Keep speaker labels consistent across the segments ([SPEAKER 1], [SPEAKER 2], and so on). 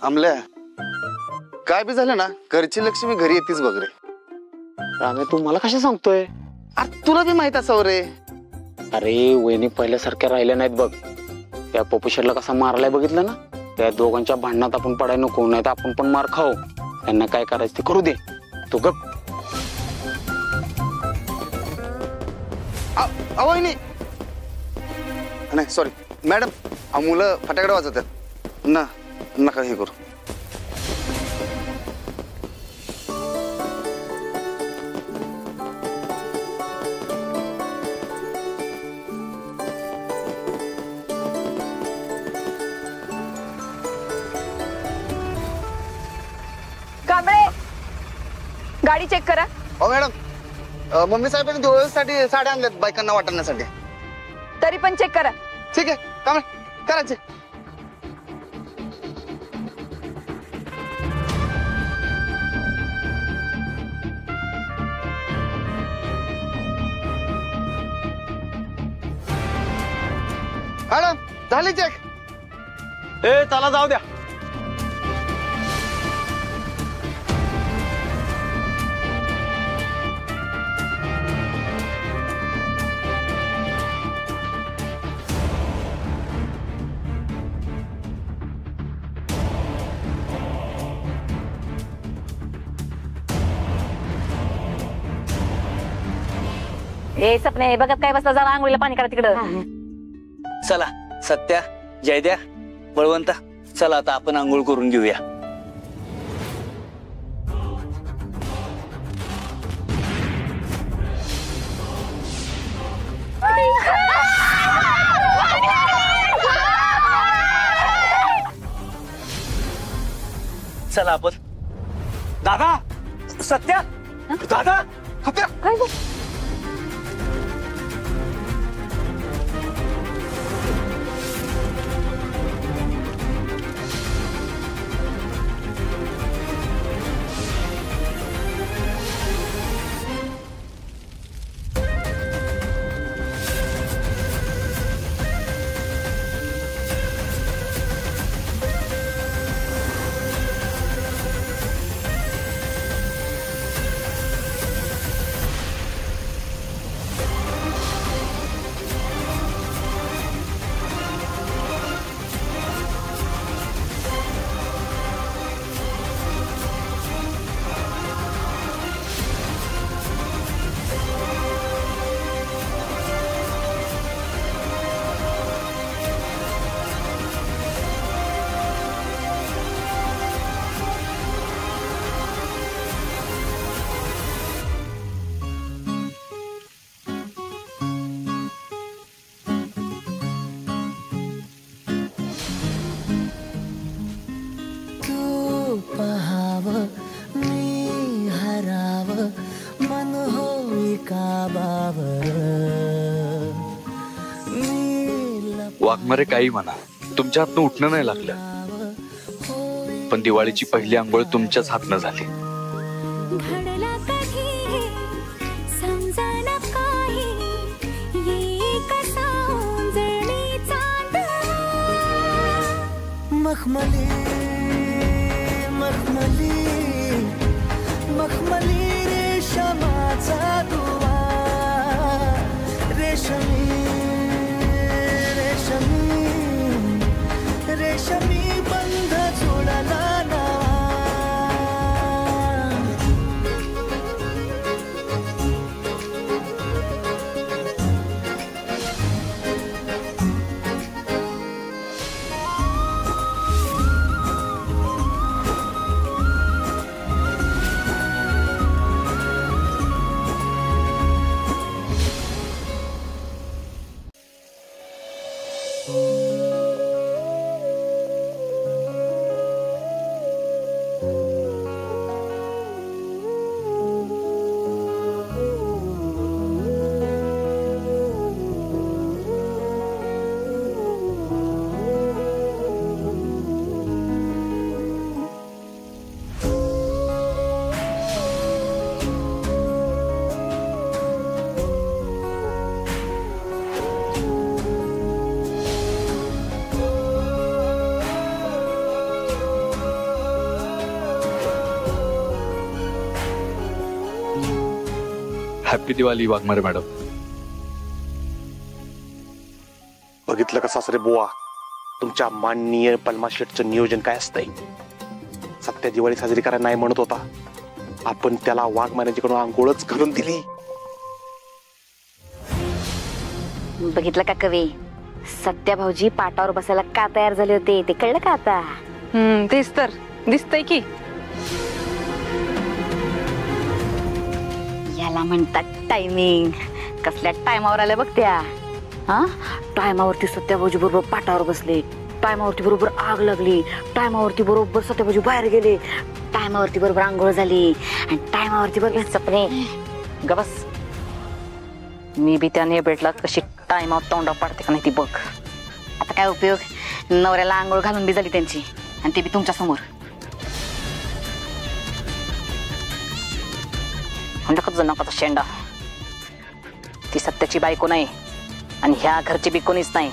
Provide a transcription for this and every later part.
[SPEAKER 1] आमल्या काय बी झालं ना, घरची लक्ष्मी घरी येतीच बघ रे.
[SPEAKER 2] रामे तू मला कशा सांगतोय?
[SPEAKER 1] अरे तुला बी माहित असावं रे.
[SPEAKER 2] अरे वहिनी पहिल्यासारख्या राहिल्या नाहीत बघ. त्या पपुशरला कसा मारलाय बघितलं ना. त्या दोघांच्या भांडणात आपण पडाय नको, नाही तर आपण पण मार खाऊ. त्यांना काय करायचं ते करू दे, तू गप.
[SPEAKER 1] वहिनी नाही सॉरी मॅडम, मुलं फटाकडे वाजवतात ना, नका हे करू.
[SPEAKER 3] गाडी चेक करा.
[SPEAKER 1] हो मॅडम, मम्मी साहेबांनी दिवाळीसाठी साड्या आणल्यात बायकांना वाटण्यासाठी.
[SPEAKER 3] तरी पण चेक करा.
[SPEAKER 1] ठीक आहे, काम करायचे. मॅडम झाली चेक.
[SPEAKER 2] ए चला जाऊ द्या.
[SPEAKER 3] ए सपने बघत काय बसला, जरा आंघोळीला पाणी करा तिकडं.
[SPEAKER 4] चला सत्या, जयद्या, बळवंता, चला आता आपण आंघोळ करून घेऊया. चला आपण. दादा, सत्या, दादा, सत्या.
[SPEAKER 5] वाघमारे काही म्हणा, तुमच्या हातनं उठणं नाही लागलं, पण दिवाळीची पहिली आंघोळ तुमच्याच हातनं झाली.
[SPEAKER 6] मखमली मखमली मखमली रेशमाचा दुवा, रेशमी रेशमी रेशमी बंध जोडला नावा.
[SPEAKER 5] Happy Diwali Waghmare madam.
[SPEAKER 7] बघितलं का सासरे बुवा, तुमच्या माननीय पल्मा शेटचं नियोजन काय असतंय. सत्या दिवाळी साजरी करायला नाही म्हणत होता, आपण त्याला वाघमाऱ्यांच्याकडून आंघोळच घालून दिली.
[SPEAKER 3] बघितलं का कवी, सत्या भाऊजी पाटावर बसायला का तयार झाले होते ते कळलं का आता.
[SPEAKER 8] तेच तर दिसतंय की.
[SPEAKER 3] याला म्हणतात टायमिंग. कसल्या टायमावर आल्या बघ त्या. हा, टायमावरती सत्या भाऊजी बरोबर पाटावर बसले, टायमावरती बरोबर आग लागली, टायमावरती बरोबर सत्या भाऊजी बाहेर गेले, टायमावरती बरोबर आंघोळ झाली आणि टायमावरती बरोबर सपने गबस. मी बी त्याने भेटला कशी टायमावर तोंडा पाडते का नाही ती बघ. आता काय उपयोग, नवऱ्याला आंघोळ घालून बी झाली त्यांची, आणि ते बी तुमच्या समोर. नकाचा शेंडा. ती सत्याची बायको नाही आणि ह्या घरची बी कोणीच नाही.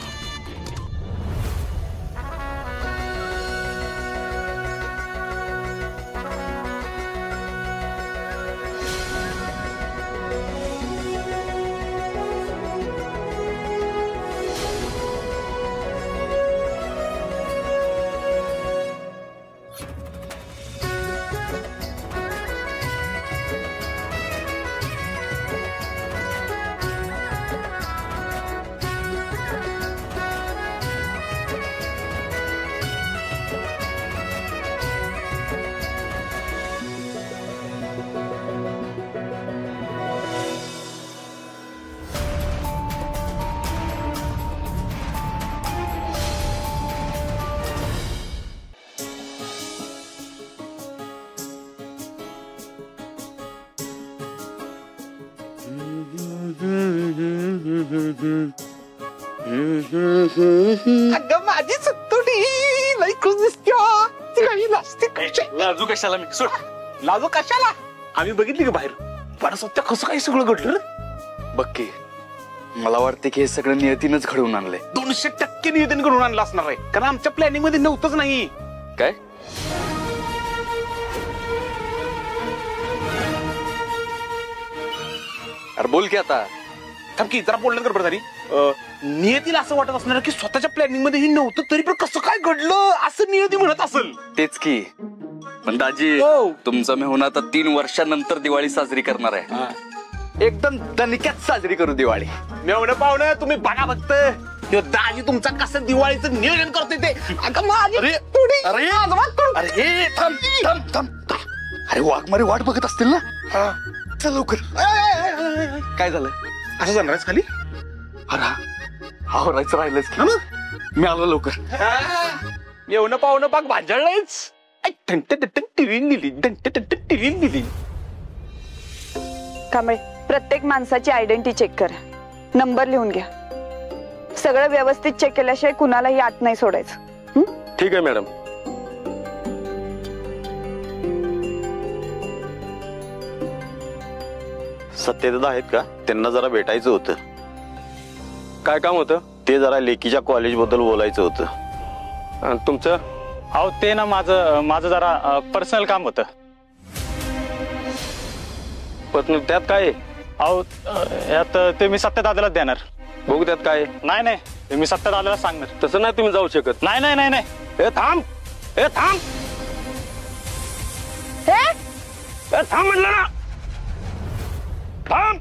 [SPEAKER 7] अगं माझी सत्तोडी लई खुश दिसत्या. ती काही लाजते कशा.
[SPEAKER 5] लाजू कशाला मी, सोड.
[SPEAKER 7] लाजो कशाला, आम्ही बघितली का बाहेर. पण सत्या कसं काही सगळं घडलं रे.
[SPEAKER 5] बघ की, मला वाटते की हे सगळं नियतीनच घडवून आणलंय.
[SPEAKER 7] 200% नियोजन करून आणलं असणार आहे, कारण आमच्या प्लॅनिंग मध्ये नव्हतंच नाही.
[SPEAKER 5] काय अरे बोल की आता.
[SPEAKER 7] थांब की जरा बोलणं गडबड झाली. नियतीला असं वाटत असणार की स्वतःच्या प्लॅनिंग मध्ये हे नव्हतं, तरी पण कसं काय घडलं असं नियती म्हणत असेल.
[SPEAKER 5] तेच की. पण दाजी, तुमचं मी होऊन आता 3 वर्षानंतर दिवाळी साजरी करणार आहे. एकदम दणक्यात साजरी करू दिवाळी.
[SPEAKER 7] मेवणं पाहुणं तुम्ही बघा फक्त त्यो दाजी तुमचा कसं दिवाळीचं नियोजन करतोय ते. अगं माझी थोडी.
[SPEAKER 5] अरे अरे थांब थांब थांब. अरे वाघमारे वाट बघत असतील ना. चल लवकर. काय झालं,
[SPEAKER 7] असं जाणार आहेस खाली.
[SPEAKER 5] अरे आवरायचं राहिलंच की. मी आलो लवकर.
[SPEAKER 7] मेवणं पाहुणं बाग भांजळलंच. दिली.
[SPEAKER 8] कांबळे, प्रत्येक माणसाची आयडेंटिटी चेक करा, नंबर लिहून घ्या. सगळं व्यवस्थित चेक केल्याशिवाय कुणालाही आत नाही सोडायचं.
[SPEAKER 7] ठीक आहे मॅडम.
[SPEAKER 9] सत्यदादा आहेत का? त्यांना जरा भेटायचं होतं.
[SPEAKER 7] काय काम होतं?
[SPEAKER 9] ते जरा लेकीच्या कॉलेज बद्दल बोलायचं होतं.
[SPEAKER 7] तुमचं?
[SPEAKER 10] अहो ते ना माझं जरा पर्सनल काम होतं.
[SPEAKER 7] पण त्यात काय?
[SPEAKER 10] अहो यात ते मी सत्यदादालाच देणार.
[SPEAKER 7] बघू त्यात काय.
[SPEAKER 10] नाही ते मी सत्यदादाला सांगणार.
[SPEAKER 7] तसं नाही तुम्ही जाऊ शकत.
[SPEAKER 10] नाही.
[SPEAKER 7] ए थांब, ए थांब, ए थांब म्हणलं ना. थांब.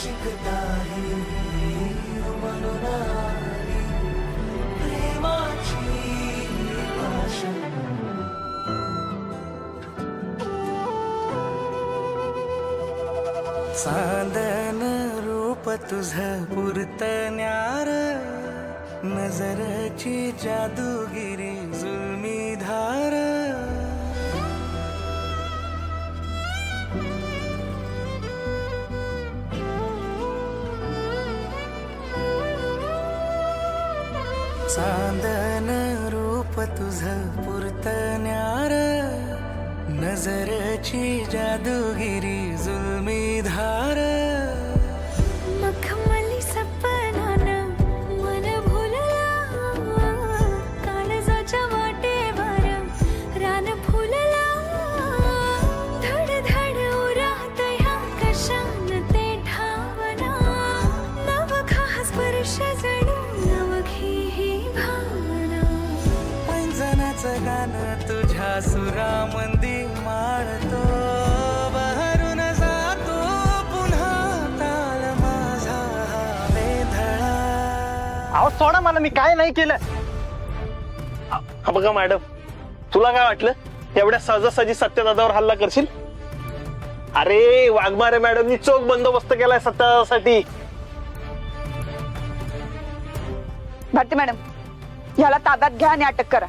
[SPEAKER 6] शिकताही मनोनारी प्रेमाची भाषा. चांदन रूप तुझं पुरतण्यार नजरची जादूगिरी जुलमी धार. चांदन रूप तुझं पुरतण्यार नजरची जादूगिरी जुलमी धार.
[SPEAKER 11] मखमली सपनानं मन भुलला काळजाच्या वाटेवर रान फुलला. धड धड उरात ह्या कशान ते ठावना नवखा स्पर्श जणू नवखी ही भावना.
[SPEAKER 6] पैंजनाचं गाणं तुझ्या सुरामंदी माळतो बहरून जातो पुन्हा ताल माझा वेधळा.
[SPEAKER 10] अहो सोडा मला, मी काय नाही केलं. हा बघा मॅडम, तुला काय वाटलं एवढ्या सहजासहजी सत्यदादावर हल्ला करशील? अरे वाघमारे मॅडमनी चोख बंदोबस्त केलाय सत्यासाठी.
[SPEAKER 8] भारती मॅडम, ह्याला ताब्यात घ्या आणि अटक करा.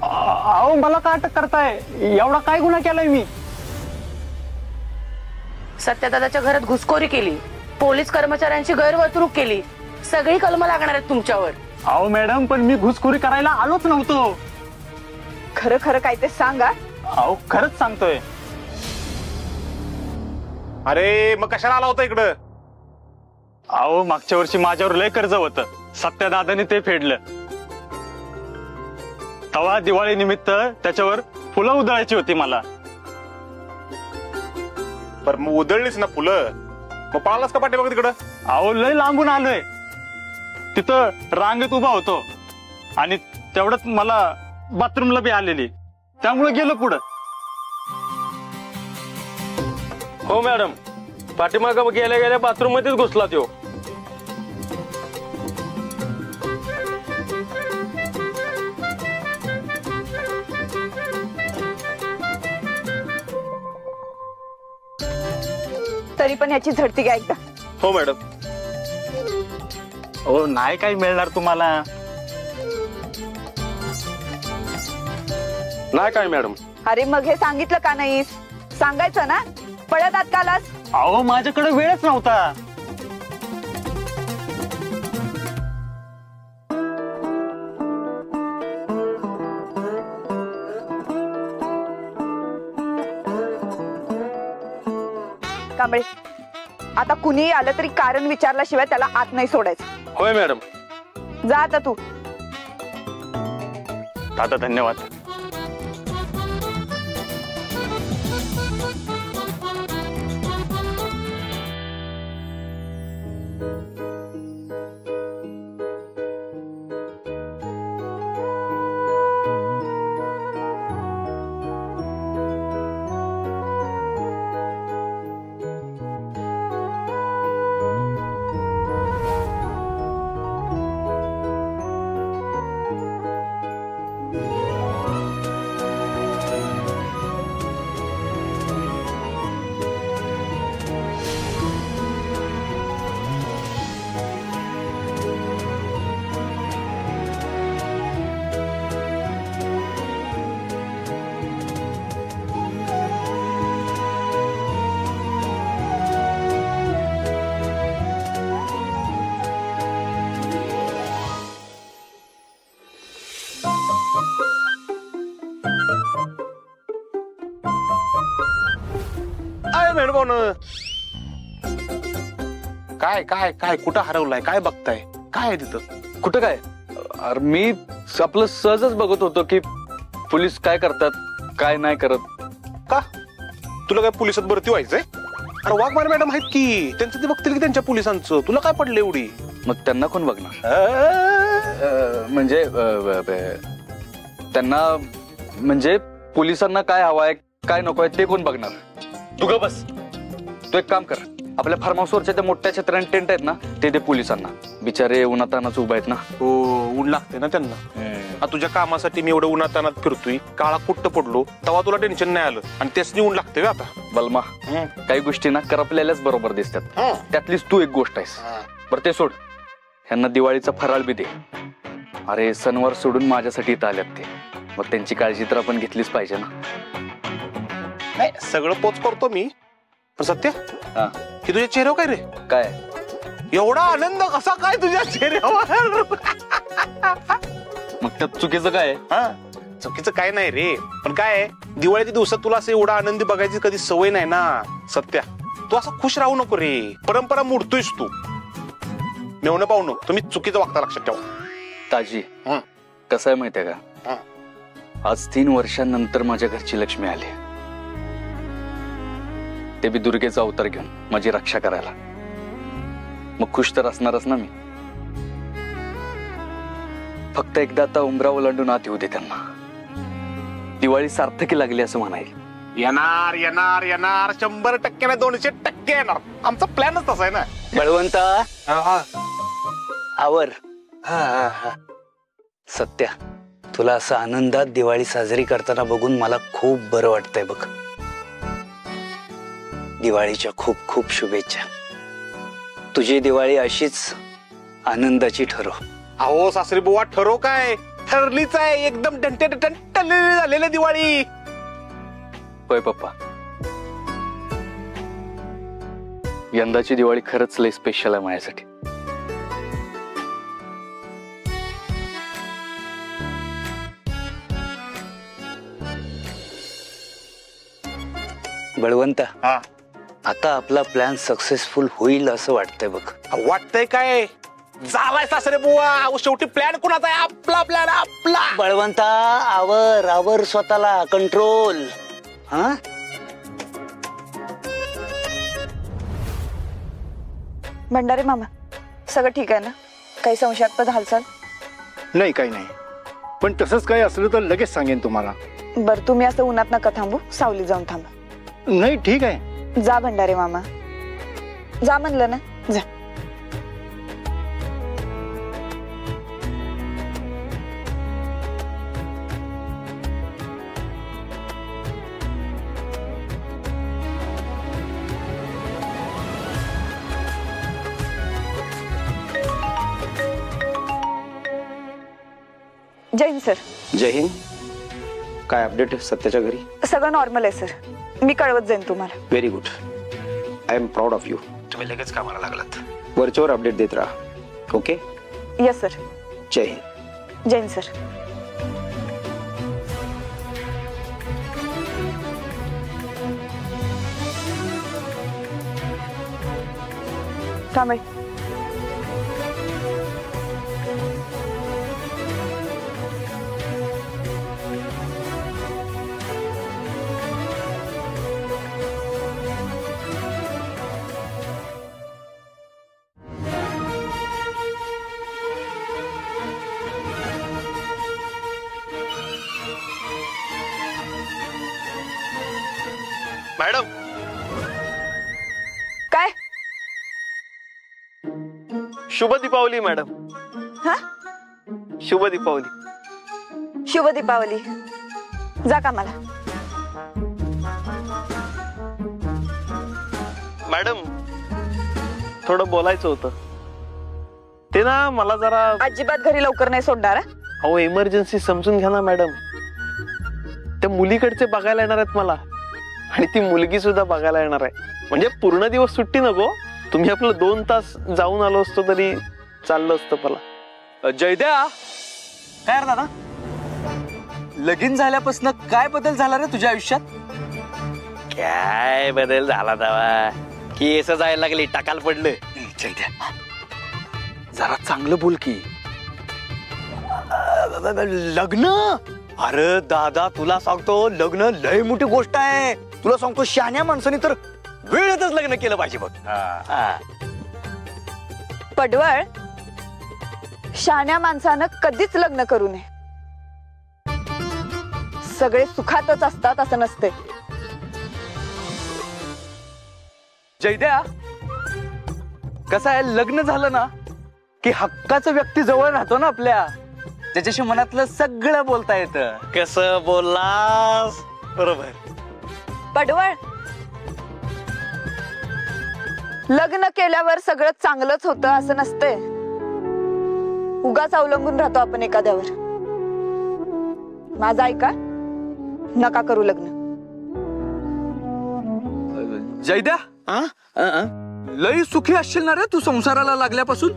[SPEAKER 10] अहो मला का अटक करताय? एवढा काय गुन्हा केलाय मी?
[SPEAKER 3] सत्यदादाच्या घरात घुसखोरी केली, पोलीस कर्मचाऱ्यांची गैरवर्तणूक केली, सगळी कलम लागणार आहेत तुमच्यावर.
[SPEAKER 10] अहो मॅडम, पण मी घुसखोरी करायला आलोच नव्हतो.
[SPEAKER 8] खरं खरं काय ते सांगा.
[SPEAKER 10] अहो खरंच सांगतोय.
[SPEAKER 7] अरे मग कशाला आला होता इकडं?
[SPEAKER 10] अहो मागच्या वर्षी माझ्यावर लय कर्ज होतं, सत्यदादाने ते फेडलं. तवा दिवाळी निमित्त त्याच्यावर फुलं उधळायची होती मला.
[SPEAKER 7] पर मग उधळलीच ना फुलं, मग पळालास का पाठी बघ तिकडं?
[SPEAKER 10] अहो लय लांबून आलोय, तिथं रांगेत उभा होतो आणि तेवढंच मला बाथरूमला बी आलेली, त्यामुळे गेलो पुढं.
[SPEAKER 12] हो मॅडम, पाठीमागं गेल्या गेल्या बाथरूम मध्येच घुसला तो.
[SPEAKER 8] तरी पण याची झडती घ्या एकदा.
[SPEAKER 12] हो मॅडम.
[SPEAKER 10] हो नाही काही मिळणार तुम्हाला.
[SPEAKER 12] नाही काय मॅडम.
[SPEAKER 8] अरे मग हे सांगितलं का नाहीस? सांगायचं ना, पळत आत का आलास?
[SPEAKER 10] अहो माझ्याकडे वेळच नव्हता.
[SPEAKER 8] कांबळे, आता कुणीही आलं तरी कारण विचारल्याशिवाय त्याला आत नाही सोडायचं.
[SPEAKER 12] होय मॅडम.
[SPEAKER 8] जा आता तू.
[SPEAKER 10] दादा धन्यवाद.
[SPEAKER 7] काय काय काय कुठं हरवलाय? काय बघताय? काय आहे तिथं?
[SPEAKER 5] कुठं काय? अरे मी आपलं सहजच बघत होतो की पोलीस काय करतात काय नाही करत.
[SPEAKER 7] का तुला काय पोलिसात भरती व्हायचंय? अरे वाघमारे मॅडम आहेत की, त्यांचं ते बघतील की त्यांच्या पोलिसांचं. तुला काय पडलं एवढी?
[SPEAKER 5] मग त्यांना कोण बघणार? म्हणजे त्यांना म्हणजे पोलिसांना काय हवाय काय नकोय ते कोण बघणार?
[SPEAKER 12] तू ग बस.
[SPEAKER 5] तू एक काम कर, आपल्या फार्म हाऊसवरच्या त्या मोठ्या छत्र्याने टेंट आहेत ना ते दे पोलिसांना. बिचारे उन्हातानाच उभा आहेत ना.
[SPEAKER 7] हो ऊन लागते ना त्यांना. तुझ्या कामासाठी मी एवढं उन्हातानात फिरतोय, काळा कुट्ट पडलो तेव्हा तुला टेन्शन नाही आलं आणि तेच ऊन लागते आता.
[SPEAKER 5] बलमा काही गोष्टी ना करपलेल्याच बरोबर दिसतात. त्यातलीच तू एक गोष्ट आहेस. बरं ते सोड, ह्यांना दिवाळीचा फराळ बी दे. अरे सणवार सोडून माझ्यासाठी इथं आल्यात ते, मग त्यांची काळजी तर आपण घेतलीच पाहिजे ना.
[SPEAKER 7] नाही सगळं पोच करतो मी, पण सत्य की तुझ्या चेहऱ्यावर काय रे?
[SPEAKER 5] काय
[SPEAKER 7] एवढा आनंद कसा काय तुझ्या चेहऱ्यावर?
[SPEAKER 5] मग त्यात चुकीचं काय?
[SPEAKER 7] चुकीचं काय नाही रे, पण काय दिवाळीच्या दिवसात तुला असं एवढा आनंदी बघायची कधी सवय नाही ना. सत्या तू असं खुश राहू नको रे, परंपरा मोडतोयस तू. मेवणं पाहुणं तुम्ही चुकीचं वागता, लक्षात ठेवा.
[SPEAKER 5] ताजी कसं आहे माहितीये का, आज 3 वर्षांनंतर माझ्या घरची लक्ष्मी आली, ते बी दुर्गेचा अवतार घेऊन माझी रक्षा करायला. मग खुश तर असणारच ना मी. फक्त एकदा आता उंबरा ओलांडून आत येऊ दे त्यांना. दिवाळी सार्थकी लागली असं म्हणाईल.
[SPEAKER 7] येणार येणार येणार 100% ना 200% येणार. आमचा प्लॅनच तसा आहे ना.
[SPEAKER 4] बळवंता आवर. सत्या तुला असं आनंदात दिवाळी साजरी करताना बघून मला खूप बरं वाटतंय बघ. दिवाळीच्या खूप खूप शुभेच्छा. तुझी दिवाळी अशीच आनंदाची ठरो.
[SPEAKER 7] अहो सासरी बुवा ठरो काय, ठरलीच आहे एकदम टंटलेली झालेली दिवाळी.
[SPEAKER 5] होय पप्पा, यंदाची दिवाळी खरंच लय स्पेशल आहे माझ्यासाठी.
[SPEAKER 4] बळवंता आता आपला प्लॅन सक्सेसफुल होईल असं वाटतंय बघ.
[SPEAKER 7] वाटतंय काय झालाय सासरे बुवा, शेवटी प्लॅन कोणाचा आहे? आपला प्लॅन आपला.
[SPEAKER 4] बळवंता आवर आवर स्वतःला, कंट्रोल.
[SPEAKER 8] भंडारे मामा सगळं ठीक आहे ना? काही संशयास्पद हालचाल
[SPEAKER 13] नाही? काही नाही, पण तसंच काही असलं तर लगेच सांगेन तुम्हाला.
[SPEAKER 8] बरं तुम्ही असं उन्हात नका थांबू, सावली जाऊन थांबा.
[SPEAKER 13] नाही ठीक आहे.
[SPEAKER 8] जा भंडारे मामा, जा म्हणलं ना, जा. जय हिंद सर.
[SPEAKER 14] जय हिंद. काय अपडेट सत्याच्या घरी?
[SPEAKER 8] सगळं नॉर्मल आहे सर, मी कळवत जाईन तुम्हाला.
[SPEAKER 14] Very good. I am proud of you. तुम्ही लगेच कामाला लागलात. वरच्यावर अपडेट देत राहा. Okay?
[SPEAKER 8] Yes sir.
[SPEAKER 14] Jai Hind.
[SPEAKER 8] Jai Hind sir. Kamble
[SPEAKER 10] madam.
[SPEAKER 8] काय?
[SPEAKER 10] शुभ दीपावली मॅडम.
[SPEAKER 8] हा?
[SPEAKER 10] शुभ दीपावली.
[SPEAKER 8] शुभ दीपावली. जा कामाला.
[SPEAKER 10] मॅडम थोडं बोलायचं होतं. ते ना मला जरा
[SPEAKER 8] अजिबात घरी लवकर नाही सोडणार.
[SPEAKER 10] अहो इमर्जन्सी समजून घ्या ना मॅडम. त्या मुलीकडचे बघायला येणार आहेत मला, आणि ती मुलगी सुद्धा बघायला येणार आहे. म्हणजे पूर्ण दिवस सुट्टी नको, तुम्ही आपलं 2 तास जाऊन आलो असतो तरी चाललं असतं मला.
[SPEAKER 4] जयद्या, काय रे दादा, लगीन झाल्यापासून काय बदल झाला रे तुझ्या आयुष्यात?
[SPEAKER 12] काय बदल झाला दावा, केस जायला लागली, टाकाल पडलं.
[SPEAKER 5] जयद्या जरा चांगलं बोल की.
[SPEAKER 4] लग्न? अरे दादा तुला सांगतो, लग्न लय मोठी गोष्ट आहे. तुला सांगतो शहाण्या माणसाने तर वेळेतच लग्न केलं पाहिजे बघ.
[SPEAKER 8] पडवळ, शहाण्या माणसानं कधीच लग्न करू नये. सगळे सुखातच असतात असं नसते.
[SPEAKER 4] जयद्या
[SPEAKER 5] कसं आहे, लग्न झालं ना की हक्काचा व्यक्ती जवळ राहतो ना आपल्या, त्याच्याशी मनातलं सगळं बोलता येतं.
[SPEAKER 10] कसं बोललास? बरोबर.
[SPEAKER 8] पडवळ, लग्न केल्यावर सगळं चांगलंच होतं असं नसतंय. उगाच अवलंबून राहतो आपण एखाद्यावर. माझं ऐका, नका करू लग्न.
[SPEAKER 5] जयद्या, लई सुखी असशील ना रे तू संसाराला लागल्यापासून.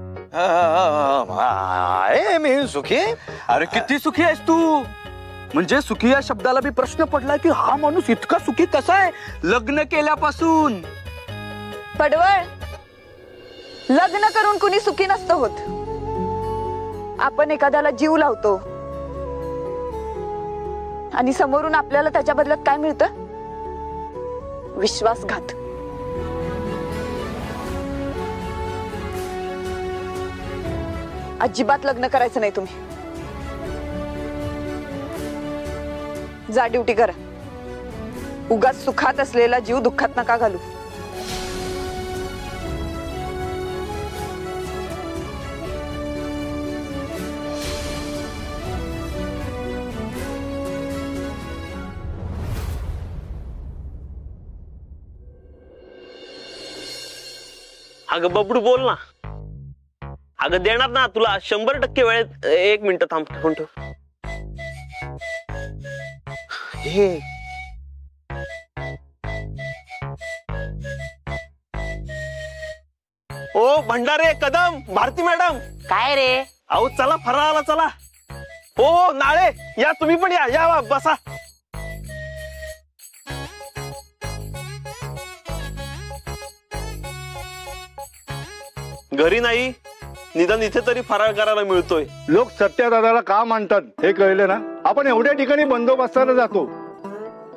[SPEAKER 4] मी सुखी.
[SPEAKER 5] अरे किती सुखी आहेस तू. म्हणजे सुखी या शब्दाला बी प्रश्न पडला की हा माणूस इतका सुखी कसा आहे लग्न केल्यापासून.
[SPEAKER 8] पडवळ, लग्न करून कुणी सुखी नसतं होत. आपण एखाद्याला जीव लावतो आणि समोरून आपल्याला त्याच्या बदल्यात काय मिळतं? विश्वासघात. अजिबात लग्न करायचं नाही तुम्ही. जा ड्युटी करा. उगाच सुखात असलेला जीव दुःखात नका घालू.
[SPEAKER 10] अगं बबडू बोल ना. अगं देणार ना तुला 100% वेळेत. 1 मिनिट थांब. हे ओ भंडारे, कदम, भारती मॅडम.
[SPEAKER 3] काय रे?
[SPEAKER 10] अहो चला फराळाला चला. हो नाळे या, तुम्ही पण या. या बसा. घरी नाही, निदान इथे तरी फराळ करायला मिळतोय.
[SPEAKER 13] लोक सत्यादादाला का मानतात हे कळलं ना. आपण एवढ्या ठिकाणी बंदोबस्ताला जातो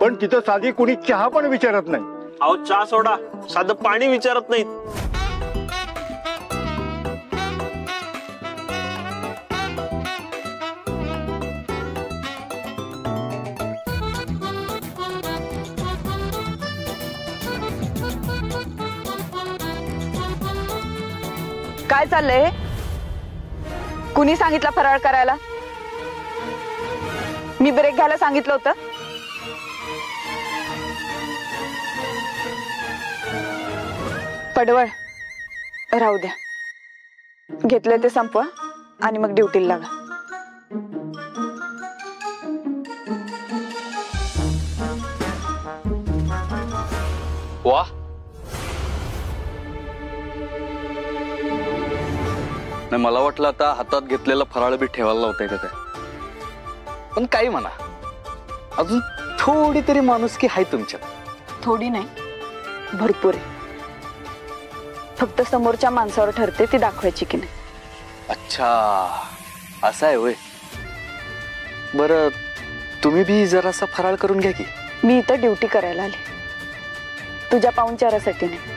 [SPEAKER 13] पण तिथं साधी कुणी चहा पण विचारत नाही.
[SPEAKER 10] अहो चहा सोडा, साधं पाणी विचारत नाहीत.
[SPEAKER 8] काय चाललंय? कुणी सांगितलं फराळ करायला? मी ब्रेक घ्यायला सांगितलं होतं. पडवळ, राहू द्या. घेतलंय ते संपवा आणि मग ड्युटीला लागा.
[SPEAKER 5] वा, नाही मला वाटलं आता हातात घेतलेला फराळ बी ठेवायला लावताय का काय. पण काही म्हणा, अजून थोडी तरी माणुसकी आहे तुमच्यात.
[SPEAKER 8] थोडी नाही, भरपूर आहे. फक्त समोरच्या माणसावर ठरते ती दाखवायची की नाही.
[SPEAKER 5] अच्छा, असं आहे होय. बरं, तुम्ही बी जरासा फराळ करून घ्या की.
[SPEAKER 8] मी इथं ड्युटी करायला आले, तुझ्या पाहुणचारासाठी नाही.